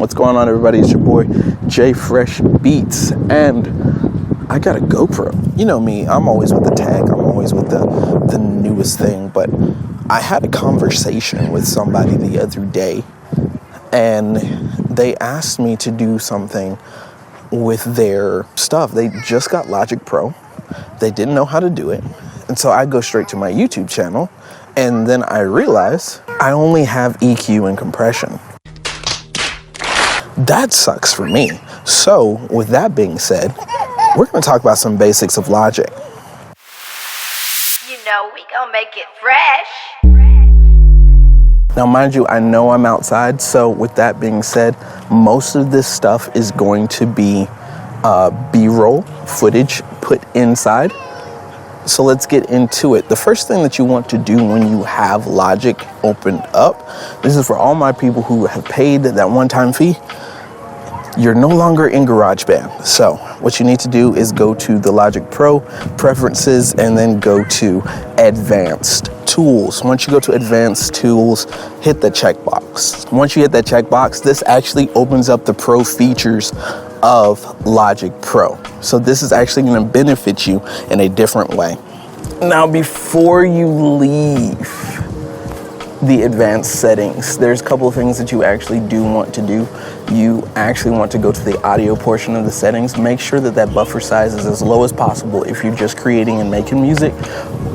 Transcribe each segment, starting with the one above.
What's going on, everybody? It's your boy J Fresh Beats, and I got a GoPro. You know me, I'm always with the tech, I'm always with the newest thing, but I had a conversation with somebody the other day, and they asked me to do something with their stuff. They just got Logic Pro, they didn't know how to do it, and so I go straight to my YouTube channel, and then I realize I only have EQ and compression. That sucks for me. So with that being said, we're going to talk about some basics of Logic. You know we gonna make it fresh. Now mind you, I know I'm outside, so with that being said, most of this stuff is going to be B-roll footage put inside. So let's get into it. The first thing that you want to do when you have Logic opened up, this is for all my people who have paid that one-time fee. You're no longer in GarageBand. So what you need to do is go to the Logic Pro preferences and then go to Advanced Tools. Once you go to Advanced Tools, hit the checkbox. Once you hit that checkbox, this actually opens up the pro features of Logic Pro. So this is actually going to benefit you in a different way. Now, before you leave the advanced settings, there's a couple of things that you actually do want to do. You actually want to go to the audio portion of the settings. Make sure that that buffer size is as low as possible if you're just creating and making music,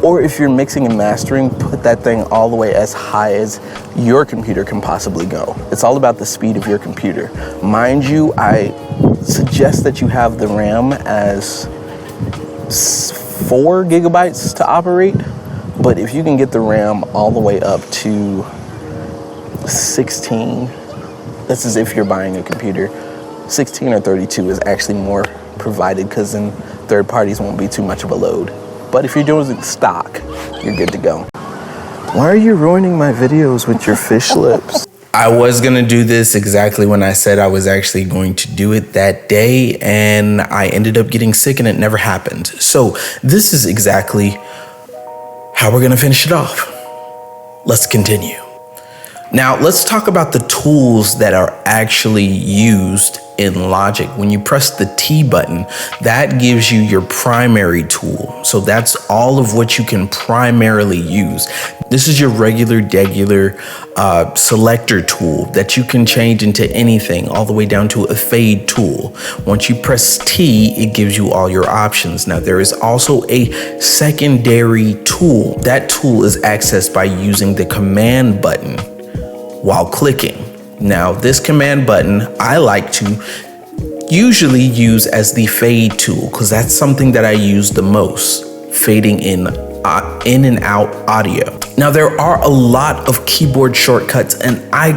or if you're mixing and mastering, put that thing all the way as high as your computer can possibly go. It's all about the speed of your computer. Mind you, I suggest that you have the RAM as 4 gigabytes to operate. But if you can get the RAM all the way up to 16, this is if you're buying a computer, 16 or 32 is actually more provided, because then third parties won't be too much of a load. But if you're doing stock, you're good to go. Why are you ruining my videos with your fish lips? I was gonna do this exactly when I said I was actually going to do it that day, and I ended up getting sick and it never happened. So this is exactly how we're gonna finish it off. Let's continue. Now, let's talk about the tools that are actually used in Logic. When you press the T button, that gives you your primary tool. So that's all of what you can primarily use. This is your regular selector tool that you can change into anything, all the way down to a fade tool. Once you press T, it gives you all your options. Now, there is also a secondary tool. That tool is accessed by using the command button while clicking. Now, this command button I like to usually use as the fade tool, because that's something that I use the most, fading in and out audio. Now, there are a lot of keyboard shortcuts, and I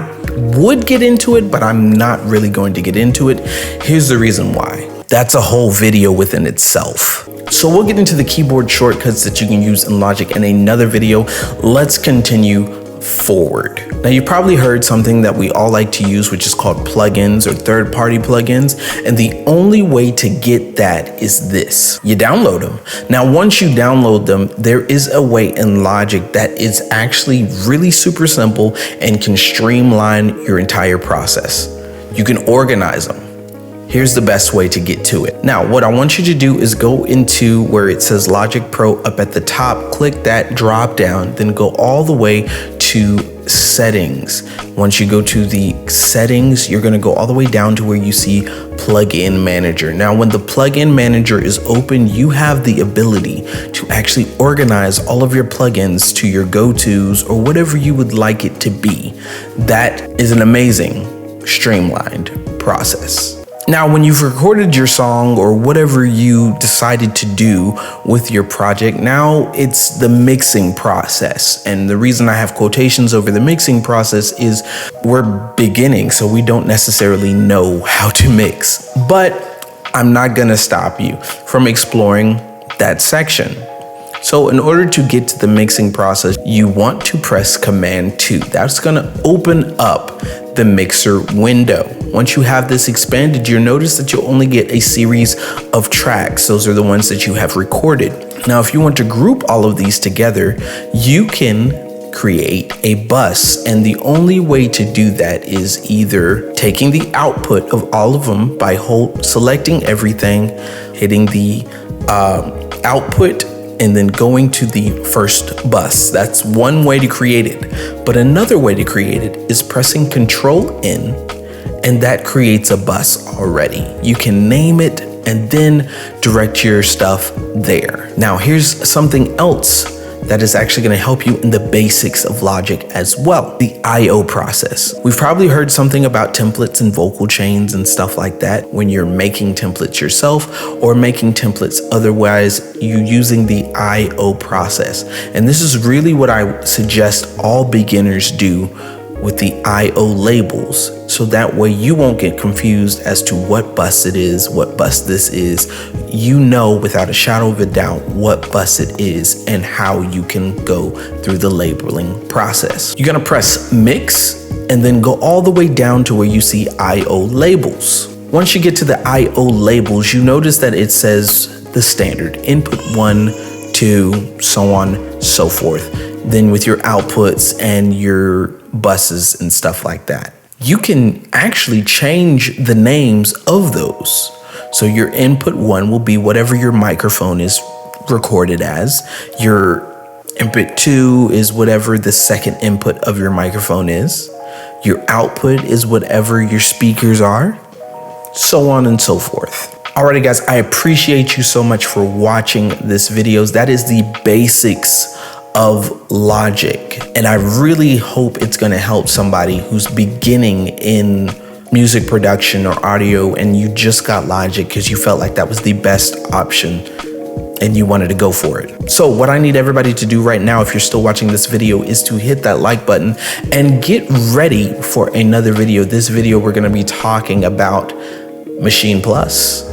would get into it, but I'm not really going to get into it. Here's the reason why. That's a whole video within itself. So we'll get into the keyboard shortcuts that you can use in Logic in another video. Let's continue forward. Now, you probably heard something that we all like to use, which is called plugins or third-party plugins, and the only way to get that is this. You download them. Now, once you download them, there is a way in Logic that is actually really super simple and can streamline your entire process. You can organize them. Here's the best way to get to it. Now, what I want you to do is go into where it says Logic Pro up at the top, click that drop down, then go all the way to settings. Once you go to the settings, you're gonna go all the way down to where you see plugin manager. Now, when the plugin manager is open, you have the ability to actually organize all of your plugins to your go-tos or whatever you would like it to be. That is an amazing streamlined process. Now, when you've recorded your song or whatever you decided to do with your project, now it's the mixing process. And the reason I have quotations over the mixing process is we're beginning, so we don't necessarily know how to mix. But I'm not gonna stop you from exploring that section. So in order to get to the mixing process, you want to press Command 2. That's gonna open up the mixer window. Once you have this expanded, you'll notice that you'll only get a series of tracks. Those are the ones that you have recorded. Now, if you want to group all of these together, you can create a bus. And the only way to do that is either taking the output of all of them by selecting everything, hitting the output, and then going to the first bus. That's one way to create it. But another way to create it is pressing Control N, and that creates a bus already. You can name it and then direct your stuff there. Now, here's something else that is actually going to help you in the basics of Logic as well, the I/O process. We've probably heard something about templates and vocal chains and stuff like that when you're making templates yourself or making templates otherwise, you using the I/O process. And this is really what I suggest all beginners do with the I/O labels, so that way you won't get confused as to what bus it is, what bus this is. You know without a shadow of a doubt what bus it is and how you can go through the labeling process. You're gonna press Mix and then go all the way down to where you see I/O labels. Once you get to the I/O labels, you notice that it says the standard input 1, 2, so on, so forth. Then with your outputs and your buses and stuff like that. You can actually change the names of those. So your input 1 will be whatever your microphone is recorded as. Your input 2 is whatever the second input of your microphone is. Your output is whatever your speakers are, so on and so forth. Alrighty guys, I appreciate you so much for watching this video. That is the basics of Logic, and I really hope it's going to help somebody who's beginning in music production or audio and you just got Logic because you felt like that was the best option and you wanted to go for it. So what I need everybody to do right now, if you're still watching this video, is to hit that like button and get ready for another video. This video we're going to be talking about Maschine Plus.